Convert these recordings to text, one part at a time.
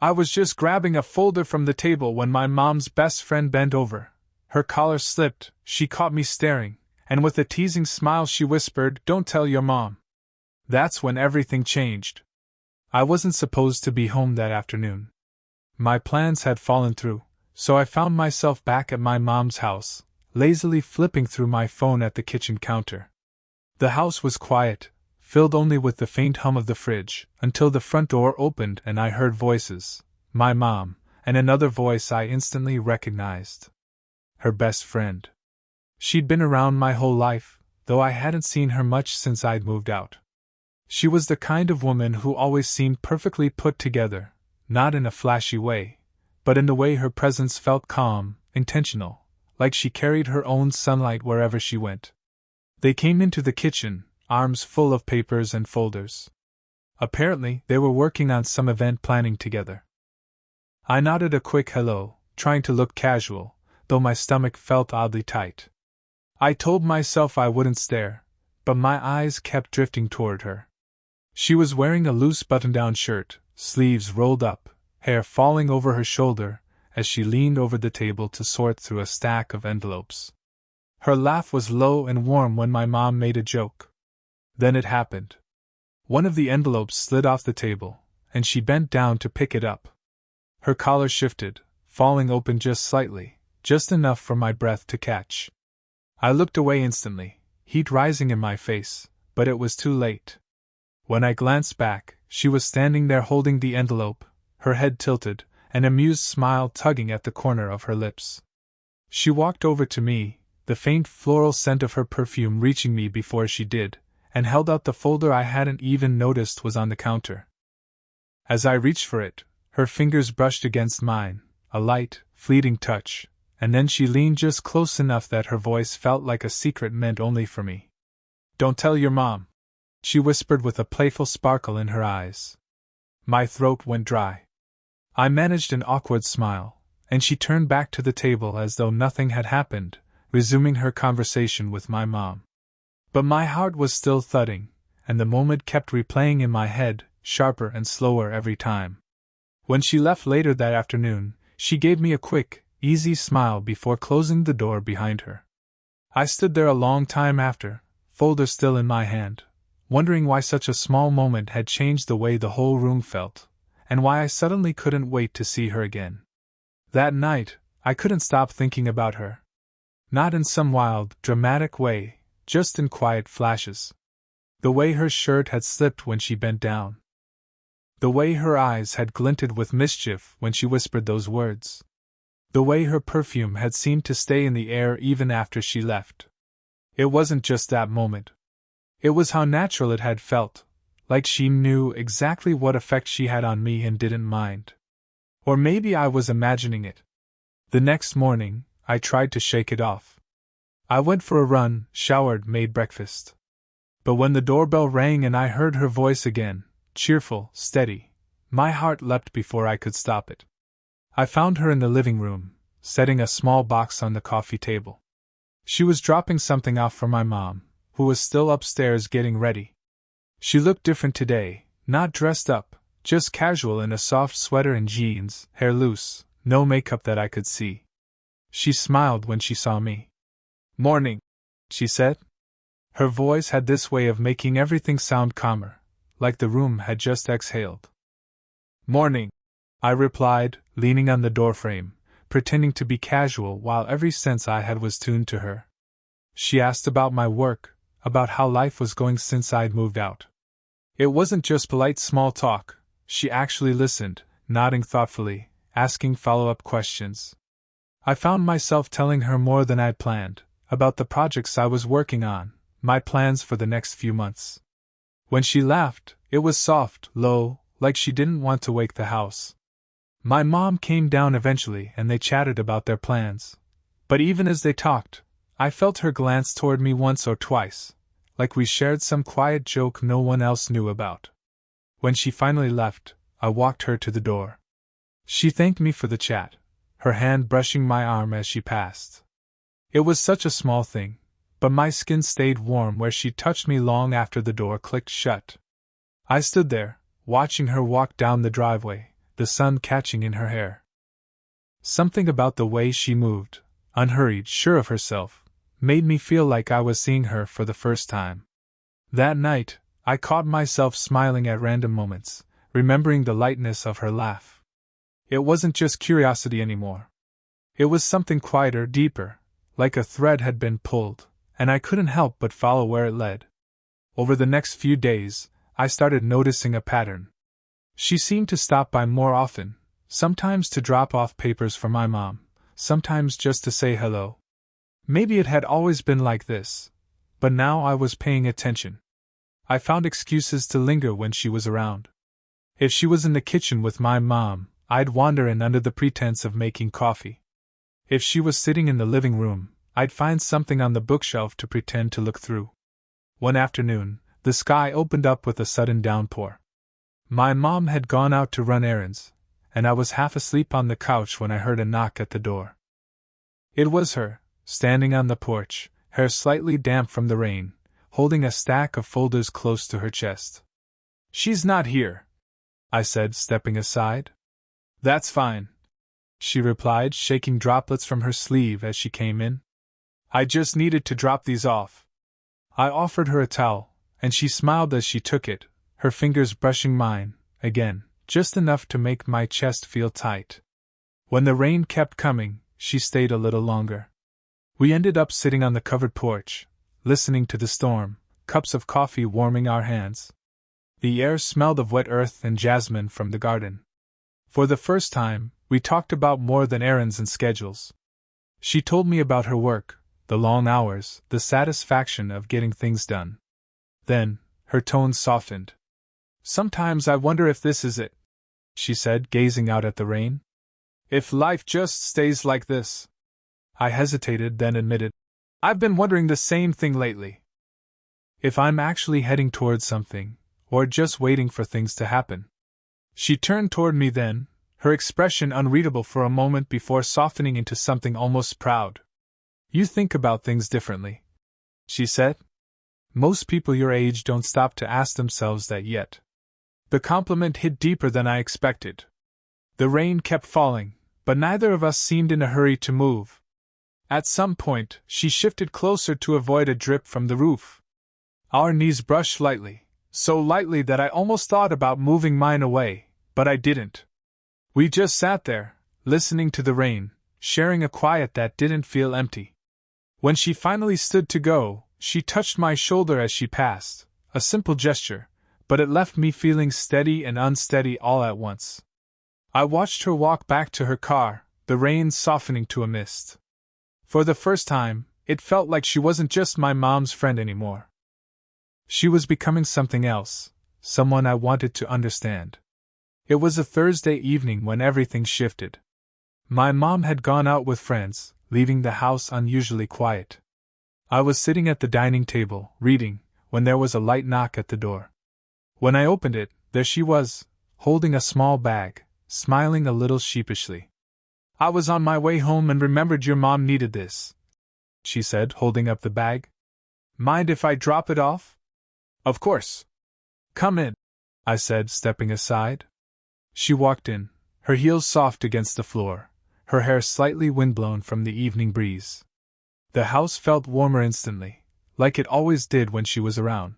I was just grabbing a folder from the table when my mom's best friend bent over. Her collar slipped, she caught me staring, and with a teasing smile she whispered, "Don't tell your mom." That's when everything changed. I wasn't supposed to be home that afternoon. My plans had fallen through, so I found myself back at my mom's house, lazily flipping through my phone at the kitchen counter. The house was quiet, filled only with the faint hum of the fridge, until the front door opened and I heard voices, my mom, and another voice I instantly recognized. Her best friend. She'd been around my whole life, though I hadn't seen her much since I'd moved out. She was the kind of woman who always seemed perfectly put together, not in a flashy way, but in the way her presence felt calm, intentional, like she carried her own sunlight wherever she went. They came into the kitchen, arms full of papers and folders. Apparently, they were working on some event planning together. I nodded a quick hello, trying to look casual, though my stomach felt oddly tight. I told myself I wouldn't stare, but my eyes kept drifting toward her. She was wearing a loose button-down shirt, sleeves rolled up, hair falling over her shoulder, as she leaned over the table to sort through a stack of envelopes. Her laugh was low and warm when my mom made a joke. Then it happened. One of the envelopes slid off the table, and she bent down to pick it up. Her collar shifted, falling open just slightly, just enough for my breath to catch. I looked away instantly, heat rising in my face, but it was too late. When I glanced back, she was standing there holding the envelope, her head tilted, an amused smile tugging at the corner of her lips. She walked over to me, the faint floral scent of her perfume reaching me before she did, and held out the folder I hadn't even noticed was on the counter. As I reached for it, her fingers brushed against mine, a light, fleeting touch, and then she leaned just close enough that her voice felt like a secret meant only for me. "Don't tell your mom," she whispered with a playful sparkle in her eyes. My throat went dry. I managed an awkward smile, and she turned back to the table as though nothing had happened, resuming her conversation with my mom. But my heart was still thudding, and the moment kept replaying in my head, sharper and slower every time. When she left later that afternoon, she gave me a quick, easy smile before closing the door behind her. I stood there a long time after, folder still in my hand, wondering why such a small moment had changed the way the whole room felt, and why I suddenly couldn't wait to see her again. That night, I couldn't stop thinking about her. Not in some wild, dramatic way, just in quiet flashes. The way her shirt had slipped when she bent down. The way her eyes had glinted with mischief when she whispered those words. The way her perfume had seemed to stay in the air even after she left. It wasn't just that moment. It was how natural it had felt, like she knew exactly what effect she had on me and didn't mind. Or maybe I was imagining it. The next morning, I tried to shake it off. I went for a run, showered, made breakfast. But when the doorbell rang and I heard her voice again, cheerful, steady, my heart leapt before I could stop it. I found her in the living room, setting a small box on the coffee table. She was dropping something off for my mom, who was still upstairs getting ready. She looked different today, not dressed up, just casual in a soft sweater and jeans, hair loose, no makeup that I could see. She smiled when she saw me. "Morning," she said. Her voice had this way of making everything sound calmer, like the room had just exhaled. "Morning," I replied, leaning on the doorframe, pretending to be casual while every sense I had was tuned to her. She asked about my work, about how life was going since I'd moved out. It wasn't just polite small talk, she actually listened, nodding thoughtfully, asking follow-up questions. I found myself telling her more than I'd planned, about the projects I was working on, my plans for the next few months. When she laughed, it was soft, low, like she didn't want to wake the house. My mom came down eventually and they chatted about their plans. But even as they talked, I felt her glance toward me once or twice, like we shared some quiet joke no one else knew about. When she finally left, I walked her to the door. She thanked me for the chat, her hand brushing my arm as she passed. It was such a small thing, but my skin stayed warm where she touched me long after the door clicked shut. I stood there, watching her walk down the driveway, the sun catching in her hair. Something about the way she moved, unhurried, sure of herself, made me feel like I was seeing her for the first time. That night, I caught myself smiling at random moments, remembering the lightness of her laugh. It wasn't just curiosity anymore. It was something quieter, deeper, like a thread had been pulled, and I couldn't help but follow where it led. Over the next few days, I started noticing a pattern. She seemed to stop by more often, sometimes to drop off papers for my mom, sometimes just to say hello. Maybe it had always been like this, but now I was paying attention. I found excuses to linger when she was around. If she was in the kitchen with my mom, I'd wander in under the pretense of making coffee. If she was sitting in the living room, I'd find something on the bookshelf to pretend to look through. One afternoon, the sky opened up with a sudden downpour. My mom had gone out to run errands, and I was half asleep on the couch when I heard a knock at the door. It was her, standing on the porch, hair slightly damp from the rain, holding a stack of folders close to her chest. "She's not here," I said, stepping aside. "That's fine," she replied, shaking droplets from her sleeve as she came in. "I just needed to drop these off." I offered her a towel, and she smiled as she took it, her fingers brushing mine, again, just enough to make my chest feel tight. When the rain kept coming, she stayed a little longer. We ended up sitting on the covered porch, listening to the storm, cups of coffee warming our hands. The air smelled of wet earth and jasmine from the garden. For the first time, we talked about more than errands and schedules. She told me about her work, the long hours, the satisfaction of getting things done. Then, her tone softened. "Sometimes I wonder if this is it," she said, gazing out at the rain. "If life just stays like this." I hesitated, then admitted, "I've been wondering the same thing lately. If I'm actually heading towards something, or just waiting for things to happen." She turned toward me then, her expression unreadable for a moment before softening into something almost proud. "You think about things differently," she said. "Most people your age don't stop to ask themselves that yet." The compliment hit deeper than I expected. The rain kept falling, but neither of us seemed in a hurry to move. At some point, she shifted closer to avoid a drip from the roof. Our knees brushed lightly, so lightly that I almost thought about moving mine away, but I didn't. We just sat there, listening to the rain, sharing a quiet that didn't feel empty. When she finally stood to go, she touched my shoulder as she passed, a simple gesture, but it left me feeling steady and unsteady all at once. I watched her walk back to her car, the rain softening to a mist. For the first time, it felt like she wasn't just my mom's friend anymore. She was becoming something else, someone I wanted to understand. It was a Thursday evening when everything shifted. My mom had gone out with friends, leaving the house unusually quiet. I was sitting at the dining table, reading, when there was a light knock at the door. When I opened it, there she was, holding a small bag, smiling a little sheepishly. "I was on my way home and remembered your mom needed this," she said, holding up the bag. "Mind if I drop it off?" "Of course. Come in," I said, stepping aside. She walked in, her heels soft against the floor, her hair slightly windblown from the evening breeze. The house felt warmer instantly, like it always did when she was around.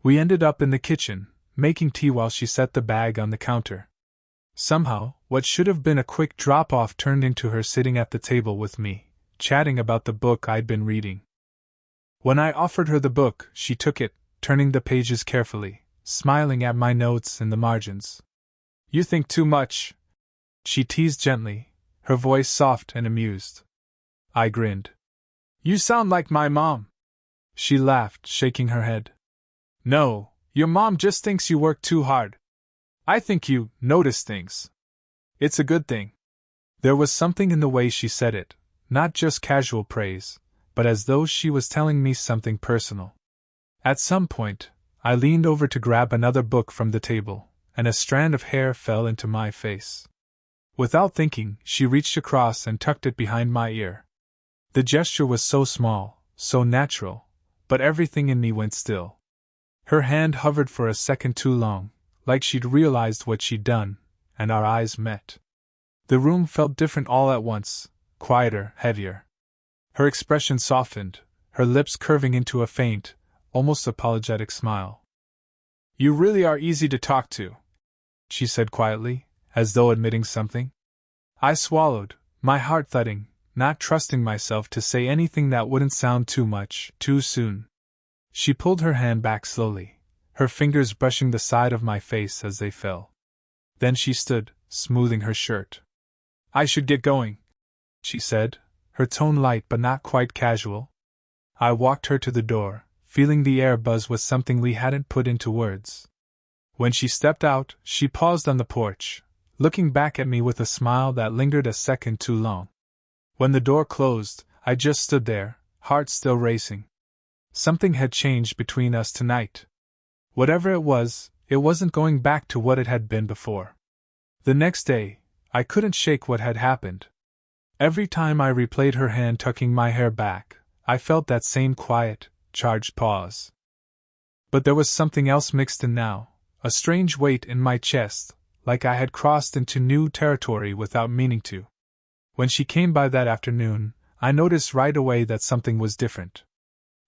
We ended up in the kitchen, making tea while she set the bag on the counter. Somehow, what should have been a quick drop-off turned into her sitting at the table with me, chatting about the book I'd been reading. When I offered her the book, she took it, turning the pages carefully, smiling at my notes in the margins. "You think too much," she teased gently, her voice soft and amused. I grinned. "You sound like my mom." She laughed, shaking her head. "No, your mom just thinks you work too hard. I think you notice things. It's a good thing." There was something in the way she said it, not just casual praise, but as though she was telling me something personal. At some point, I leaned over to grab another book from the table, and a strand of hair fell into my face. Without thinking, she reached across and tucked it behind my ear. The gesture was so small, so natural, but everything in me went still. Her hand hovered for a second too long, like she'd realized what she'd done, and our eyes met. The room felt different all at once, quieter, heavier. Her expression softened, her lips curving into a faint, almost apologetic smile. "You really are easy to talk to," she said quietly, as though admitting something. I swallowed, my heart thudding, not trusting myself to say anything that wouldn't sound too much, too soon. She pulled her hand back slowly, her fingers brushing the side of my face as they fell. Then she stood, smoothing her shirt. "I should get going," she said, her tone light but not quite casual. I walked her to the door, feeling the air buzz with something we hadn't put into words. When she stepped out, she paused on the porch, looking back at me with a smile that lingered a second too long. When the door closed, I just stood there, heart still racing. Something had changed between us tonight. Whatever it wasn't going back to what it had been before. The next day, I couldn't shake what had happened. Every time I replayed her hand tucking my hair back, I felt that same quiet, charged pause. But there was something else mixed in now, a strange weight in my chest, like I had crossed into new territory without meaning to. When she came by that afternoon, I noticed right away that something was different.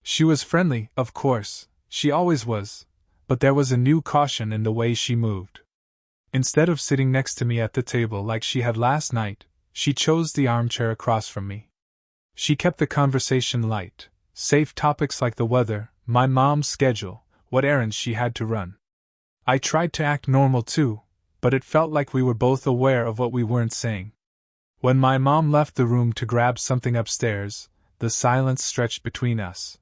She was friendly, of course, she always was, but there was a new caution in the way she moved. Instead of sitting next to me at the table like she had last night, she chose the armchair across from me. She kept the conversation light, safe topics like the weather, my mom's schedule, what errands she had to run. I tried to act normal too, but it felt like we were both aware of what we weren't saying. When my mom left the room to grab something upstairs, the silence stretched between us.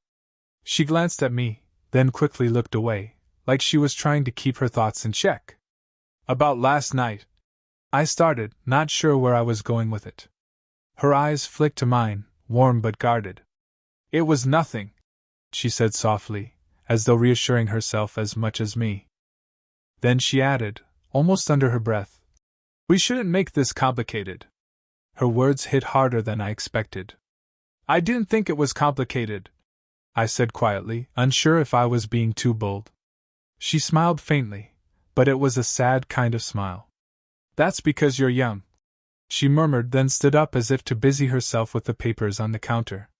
She glanced at me, then quickly looked away, like she was trying to keep her thoughts in check. "About last night," I started, not sure where I was going with it. Her eyes flicked to mine, warm but guarded. "It was nothing," she said softly, as though reassuring herself as much as me. Then she added, almost under her breath, "We shouldn't make this complicated." Her words hit harder than I expected. "I didn't think it was complicated," I said quietly, unsure if I was being too bold. She smiled faintly, but it was a sad kind of smile. "That's because you're young," she murmured, then stood up as if to busy herself with the papers on the counter.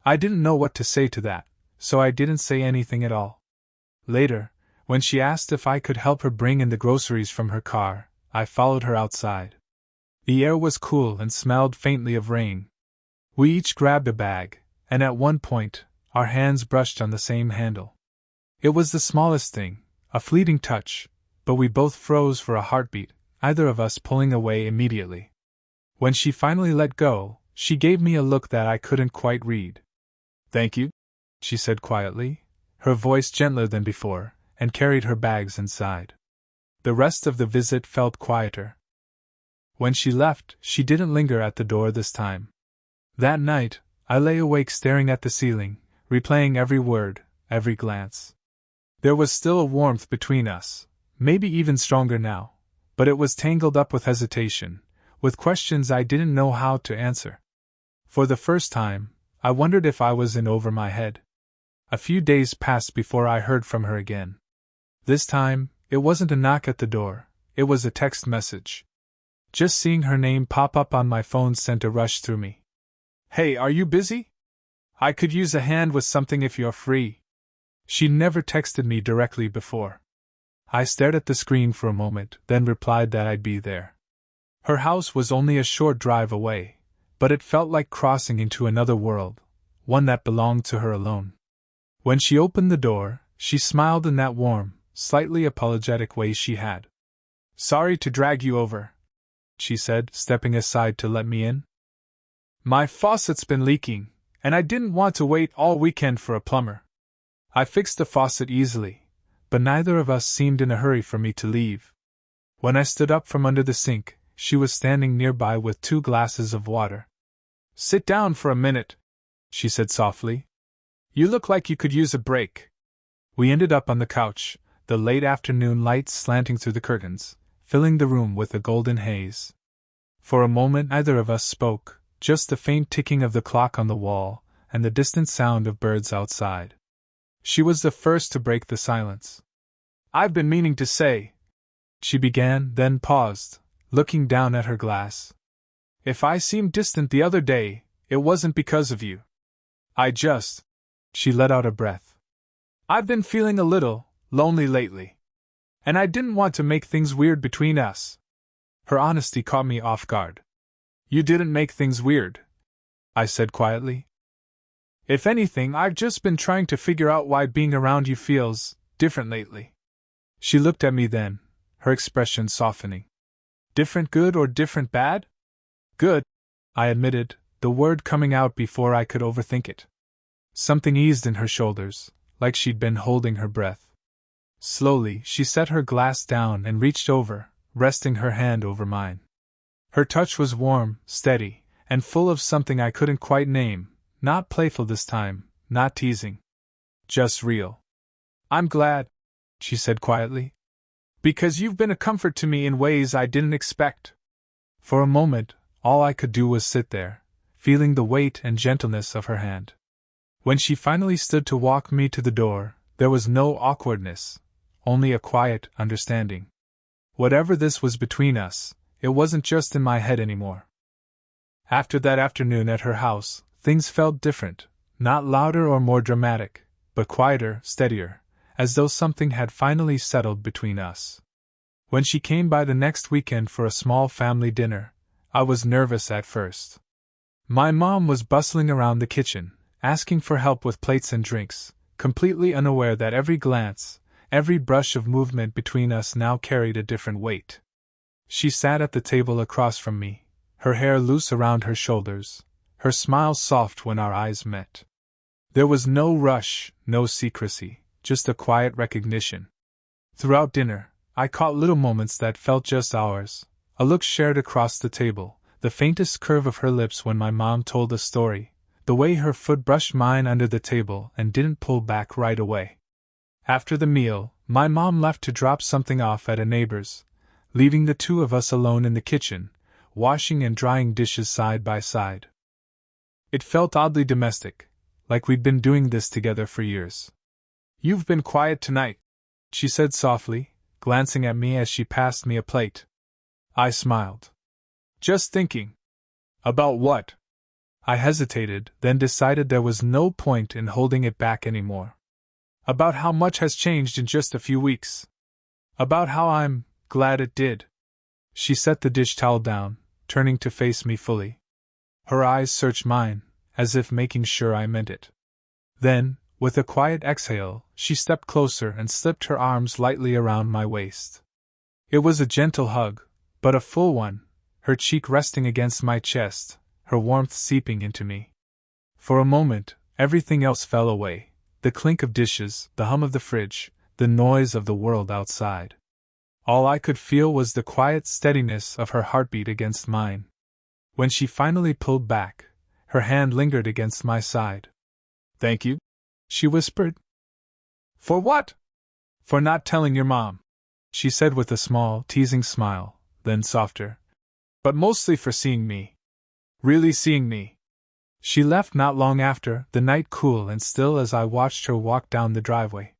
I didn't know what to say to that, so I didn't say anything at all. Later, when she asked if I could help her bring in the groceries from her car, I followed her outside. The air was cool and smelled faintly of rain. We each grabbed a bag, and at one point, our hands brushed on the same handle. It was the smallest thing, a fleeting touch, but we both froze for a heartbeat, either of us pulling away immediately. When she finally let go, she gave me a look that I couldn't quite read. "Thank you," she said quietly, her voice gentler than before, and carried her bags inside. The rest of the visit felt quieter. When she left, she didn't linger at the door this time. That night, I lay awake staring at the ceiling, replaying every word, every glance. There was still a warmth between us, maybe even stronger now, but it was tangled up with hesitation, with questions I didn't know how to answer. For the first time, I wondered if I was in over my head. A few days passed before I heard from her again. This time, it wasn't a knock at the door, it was a text message. Just seeing her name pop up on my phone sent a rush through me. "Hey, are you busy? I could use a hand with something if you're free." She'd never texted me directly before. I stared at the screen for a moment, then replied that I'd be there. Her house was only a short drive away, but it felt like crossing into another world, one that belonged to her alone. When she opened the door, she smiled in that warm, slightly apologetic way she had. "Sorry to drag you over," she said, stepping aside to let me in. "My faucet's been leaking, and I didn't want to wait all weekend for a plumber." I fixed the faucet easily, but neither of us seemed in a hurry for me to leave. When I stood up from under the sink, she was standing nearby with 2 glasses of water. "Sit down for a minute," she said softly. "You look like you could use a break." We ended up on the couch, the late afternoon light slanting through the curtains, filling the room with a golden haze. For a moment neither of us spoke, just the faint ticking of the clock on the wall, and the distant sound of birds outside. She was the first to break the silence. "I've been meaning to say," she began, then paused, looking down at her glass. If I seemed distant the other day, it wasn't because of you. She let out a breath. I've been feeling a little lonely lately. And I didn't want to make things weird between us. Her honesty caught me off guard. You didn't make things weird, I said quietly. If anything, I've just been trying to figure out why being around you feels different lately. She looked at me then, her expression softening. Different good or different bad? Good, I admitted, the word coming out before I could overthink it. Something eased in her shoulders, like she'd been holding her breath. Slowly, she set her glass down and reached over, resting her hand over mine. Her touch was warm, steady, and full of something I couldn't quite name, not playful this time, not teasing. Just real. I'm glad, she said quietly. Because you've been a comfort to me in ways I didn't expect. For a moment, all I could do was sit there, feeling the weight and gentleness of her hand. When she finally stood to walk me to the door, there was no awkwardness, only a quiet understanding. Whatever this was between us, it wasn't just in my head anymore. After that afternoon at her house, things felt different, not louder or more dramatic, but quieter, steadier, as though something had finally settled between us. When she came by the next weekend for a small family dinner, I was nervous at first. My mom was bustling around the kitchen, asking for help with plates and drinks, completely unaware that every glance, every brush of movement between us now carried a different weight. She sat at the table across from me, her hair loose around her shoulders, her smile soft when our eyes met. There was no rush, no secrecy, just a quiet recognition. Throughout dinner, I caught little moments that felt just ours, a look shared across the table, the faintest curve of her lips when my mom told a story, the way her foot brushed mine under the table and didn't pull back right away. After the meal, my mom left to drop something off at a neighbor's, leaving the two of us alone in the kitchen, washing and drying dishes side by side. It felt oddly domestic, like we'd been doing this together for years. You've been quiet tonight, she said softly, glancing at me as she passed me a plate. I smiled. Just thinking. About what? I hesitated, then decided there was no point in holding it back anymore. About how much has changed in just a few weeks. About how I'm glad it did. She set the dish towel down, turning to face me fully. Her eyes searched mine, as if making sure I meant it. Then, with a quiet exhale, she stepped closer and slipped her arms lightly around my waist. It was a gentle hug, but a full one, her cheek resting against my chest, her warmth seeping into me. For a moment, everything else fell away, the clink of dishes, the hum of the fridge, the noise of the world outside. All I could feel was the quiet steadiness of her heartbeat against mine. When she finally pulled back, her hand lingered against my side. Thank you, she whispered. For what? For not telling your mom, she said with a small, teasing smile, then softer. But mostly for seeing me. Really seeing me. She left not long after, the night cool and still as I watched her walk down the driveway.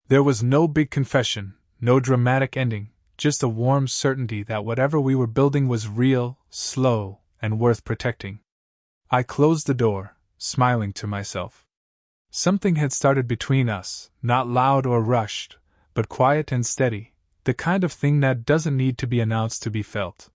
There was no big confession, no dramatic ending, just a warm certainty that whatever we were building was real, slow, and worth protecting. I closed the door, smiling to myself. Something had started between us, not loud or rushed, but quiet and steady, the kind of thing that doesn't need to be announced to be felt.